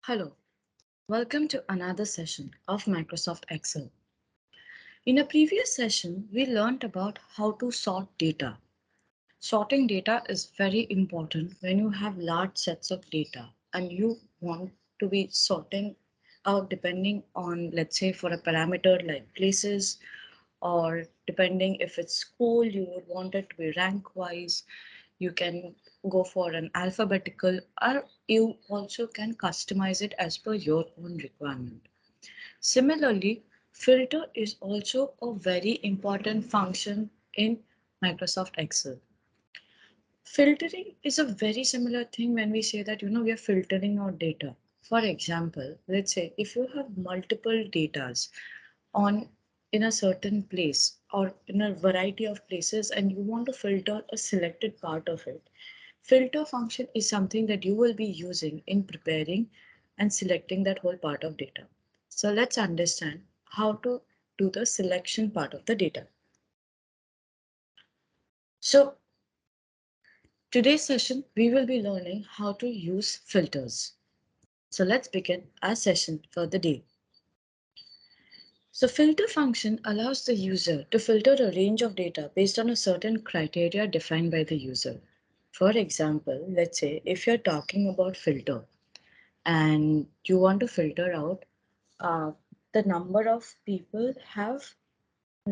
Hello, welcome to another session of Microsoft Excel. In a previous session, we learned about how to sort data. Sorting data is very important when you have large sets of data and you want to be sorting out depending on, let's say, for a parameter like places, or depending if it's school, you would want it to be rank wise. You can go for an alphabetical, or you also can customize it as per your own requirement. Similarly, filter is also a very important function in Microsoft Excel. Filtering is a very similar thing when we say that we are filtering our data. For example, let's say if you have multiple datas on in a certain place or in a variety of places and you want to filter a selected part of it, filter function is something that you will be using in preparing and selecting that whole part of data. So let's understand how to do the selection part of the data. So today's session, we will be learning how to use filters. So let's begin our session for the day. So filter function allows the user to filter a range of data based on a certain criteria defined by the user. For example, let's say if you're talking about filter and you want to filter out uh, the number of people have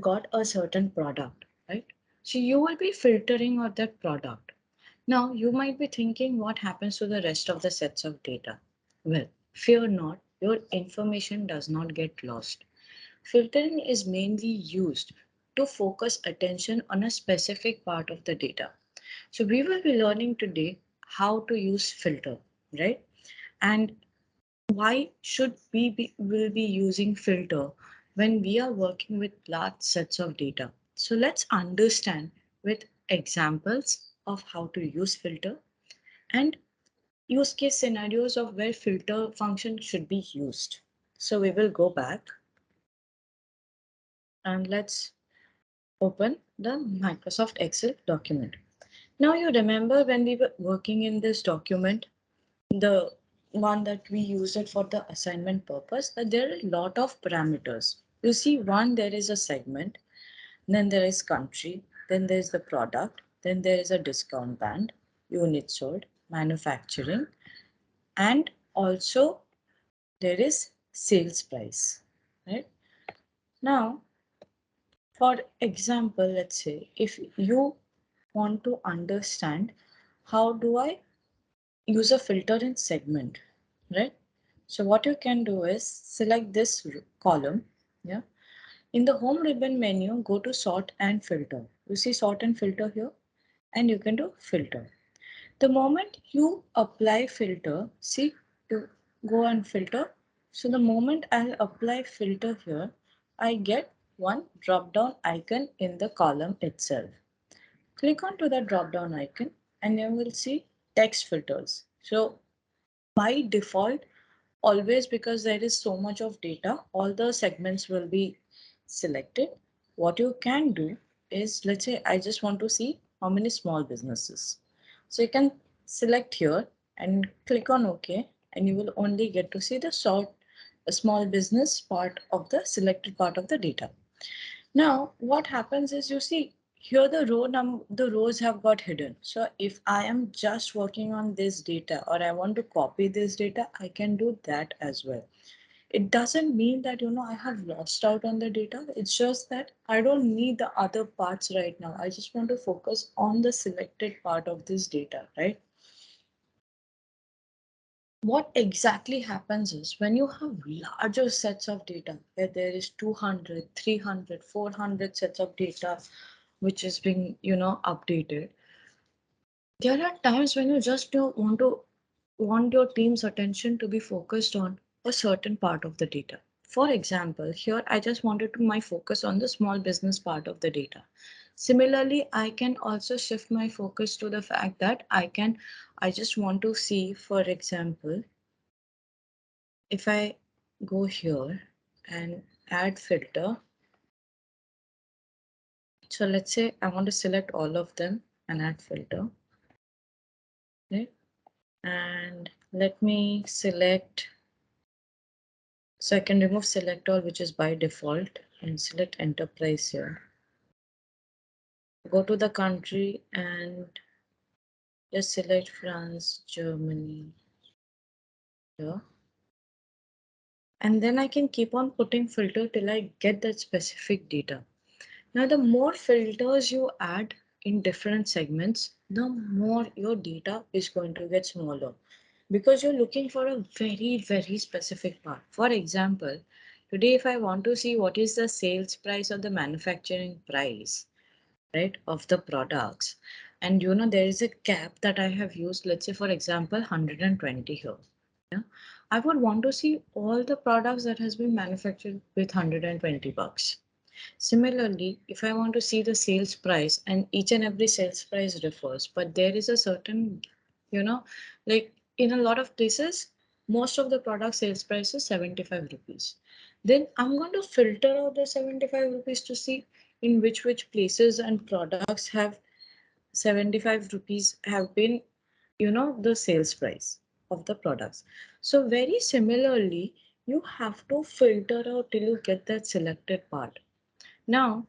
got a certain product, right? So you will be filtering out that product. Now you might be thinking what happens to the rest of the sets of data. Well, fear not, your information does not get lost. Filtering is mainly used to focus attention on a specific part of the data. So we will be learning today how to use filter, right? And why should we will be using filter when we are working with large sets of data? So let's understand with examples of how to use filter and use case scenarios of where filter function should be used. So we will go back and let's open the Microsoft Excel document. Now you remember when we were working in this document, the one that we use it for the assignment purpose, that there are a lot of parameters. You see, one, there is a segment, then there is country, then there is the product, then there is a discount band, unit sold, manufacturing, and also there is sales price, right? Now, for example, let's say if you want to understand how do I use a filter in segment, right? So what you can do is select this column. Yeah. In the home ribbon menu, go to sort and filter. You see sort and filter here, and you can do filter. The moment you apply filter, see to go and filter. So the moment I apply filter here, I get one drop down icon in the column itself. Click onto the drop down icon and you will see text filters. So by default, always, because there is so much of data, all the segments will be selected. What you can do is, let's say I just want to see how many small businesses. So you can select here and click on OK, and you will only get to see the a small business part of the selected part of the data. Now, what happens is, you see here the rows have got hidden. So if I am just working on this data or I want to copy this data, I can do that as well. It doesn't mean that I have lost out on the data. It's just that I don't need the other parts right now. I just want to focus on the selected part of this data, right? What exactly happens is when you have larger sets of data where there is 200, 300, 400 sets of data which is being updated, there are times when you just don't want your team's attention to be focused on a certain part of the data. For example, here I just wanted to my focus on the small business part of the data. Similarly, I can also shift my focus to the fact that I just want to see, for example, if I go here and add filter, so let's say I want to select all of them and add filter, right? And let me select. So I can remove select all, which is by default, and select enterprise here. Go to the country and just select France, Germany here. And then I can keep on putting filter till I get that specific data. Now, the more filters you add in different segments, the more your data is going to get smaller because you're looking for a very, very specific part. For example, today, if I want to see what is the sales price or the manufacturing price, right, of the products, and there is a cap that I have used, let's say, for example, 120 here. Yeah, I would want to see all the products that has been manufactured with 120 bucks. Similarly, if I want to see the sales price, and each and every sales price differs, but there is a certain, you know, like in a lot of places, most of the product sales price is 75 rupees. Then I'm going to filter out the 75 rupees to see in which places and products have 75 rupees have been, the sales price of the products. So very similarly, you have to filter out till you get that selected part. Now,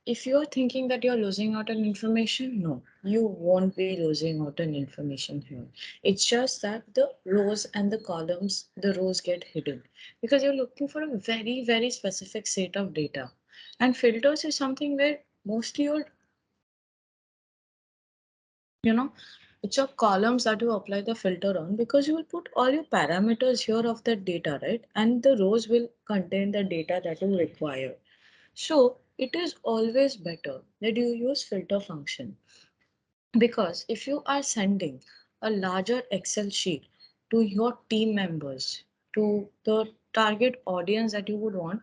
if you're thinking that you're losing out on information, no, you won't be losing out on information here. It's just that the rows and the columns, the rows get hidden because you're looking for a very, very specific set of data. And filters is something where mostly you know, it's your columns that you apply the filter on because you will put all your parameters here of that data, right? And the rows will contain the data that you require. So it is always better that you use filter function because if you are sending a larger Excel sheet to your team members, to the target audience that you would want,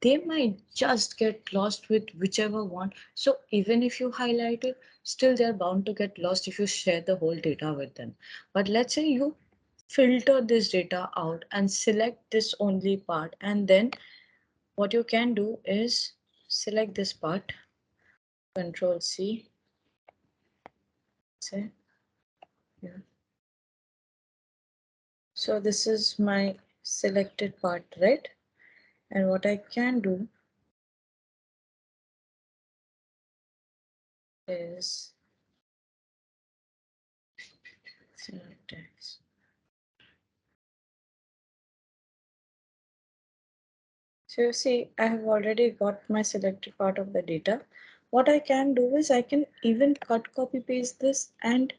they might just get lost with whichever one. So even if you highlight it, still they're bound to get lost if you share the whole data with them. But let's say you filter this data out and select this only part, and then what you can do is select this part, Control C, say, yeah. So this is my selected part, right? And what I can do is select text. So you see, I have already got my selected part of the data. What I can do is I can even cut, copy, paste this and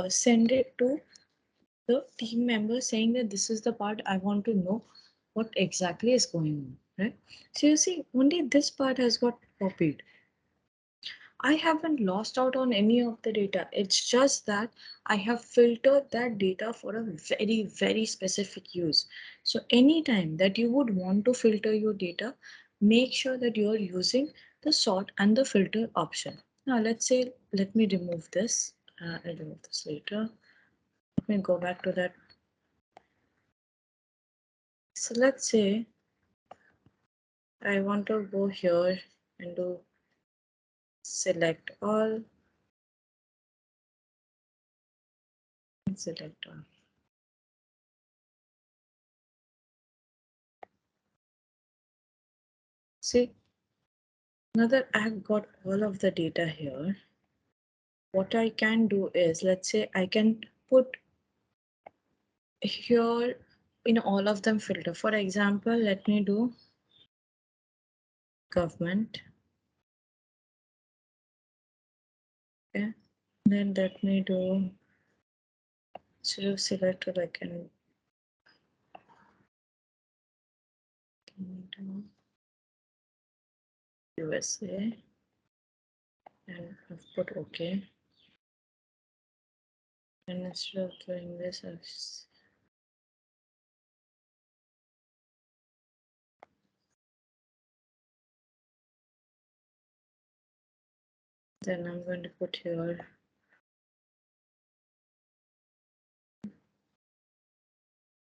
send it to the team member saying that this is the part I want to know what exactly is going on, right? So you see, only this part has got copied. I haven't lost out on any of the data. It's just that I have filtered that data for a very, very specific use. So anytime that you would want to filter your data, make sure that you are using the sort and the filter option. Now let's say, let me remove this. I'll remove this later. Let me go back to that. So let's say I want to go here and do select all and select all. See, now that I've got all of the data here, what I can do is, let's say I can put here in all of them filter. For example, let me do government. Okay. Then let me do sort of select what I can do USA and I've put OK. And instead of doing this, then I'm going to put here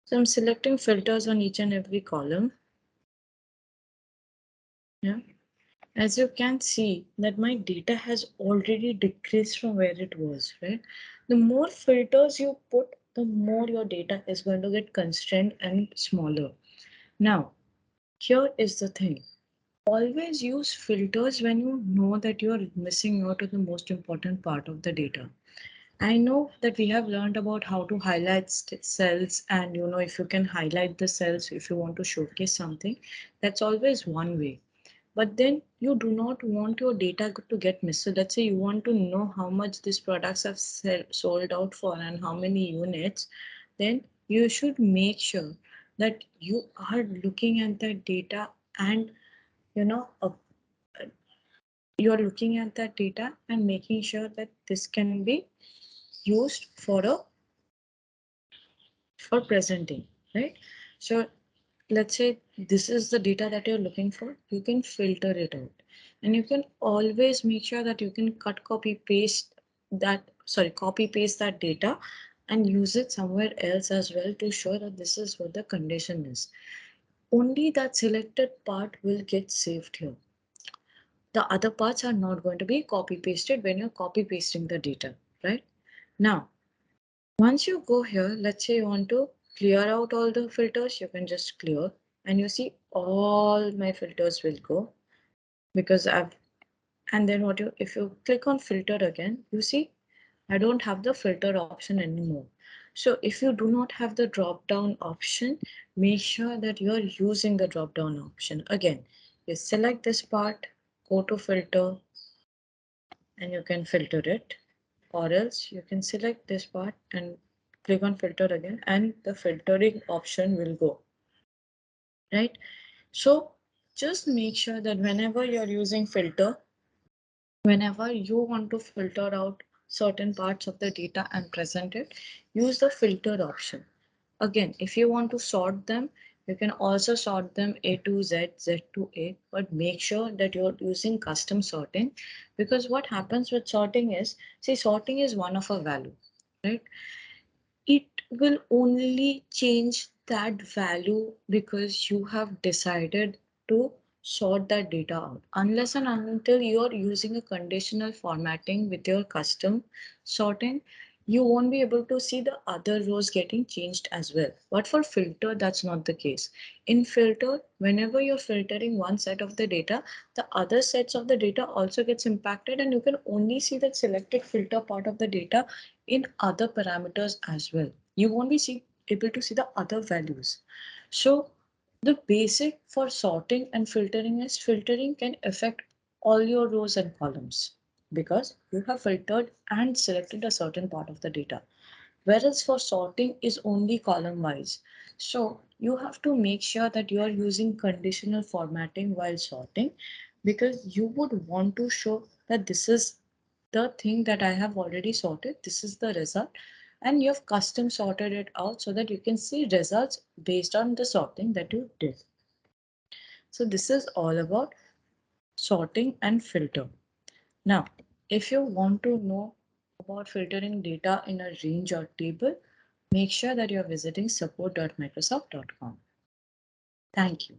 so I'm selecting filters on each and every column. Yeah. As you can see that my data has already decreased from where it was, right? The more filters you put, the more your data is going to get constrained and smaller. Now, here is the thing. Always use filters when you know that you are missing out on the most important part of the data. I know that we have learned about how to highlight cells, and if you can highlight the cells if you want to showcase something, that's always one way. But then you do not want your data to get missed. So let's say you want to know how much these products have sold out for and how many units, then you should make sure that you are looking at that data, and you know uh, you are looking at that data and making sure that this can be used for presenting, right? So let's say this is the data that you're looking for, you can filter it out, and you can always make sure that you can copy paste that data and use it somewhere else as well to show that this is what the condition is. Only that selected part will get saved here. The other parts are not going to be copy pasted when you're copy pasting the data, right? Now, once you go here, let's say you want to clear out all the filters, you can just clear, and you see all my filters will go because and then if you click on filter again, you see I don't have the filter option anymore. So if you do not have the drop down option, make sure that you're using the drop down option. Again, you select this part, go to filter, and you can filter it, or else you can select this part and click on filter again, and the filtering option will go, right? So just make sure that whenever you're using filter, whenever you want to filter out certain parts of the data and present it, use the filter option. Again, if you want to sort them, you can also sort them A to Z, Z to A, but make sure that you're using custom sorting, because what happens with sorting is, see, sorting is one of a value, right? It will only change that value because you have decided to sort that data out. Unless and until you're using a conditional formatting with your custom sorting, you won't be able to see the other rows getting changed as well. But for filter, that's not the case. In filter, whenever you're filtering one set of the data, the other sets of the data also gets impacted, and you can only see that selected filter part of the data in other parameters as well. You won't be able to see the other values. So the basic for sorting and filtering is filtering can affect all your rows and columns because you have filtered and selected a certain part of the data. Whereas for sorting is only column wise. So you have to make sure that you are using conditional formatting while sorting, because you would want to show that this is the thing that I have already sorted, this is the result, and you have custom sorted it out so that you can see results based on the sorting that you did. So this is all about sorting and filter. Now, if you want to know about filtering data in a range or table, make sure that you're visiting support.microsoft.com. Thank you.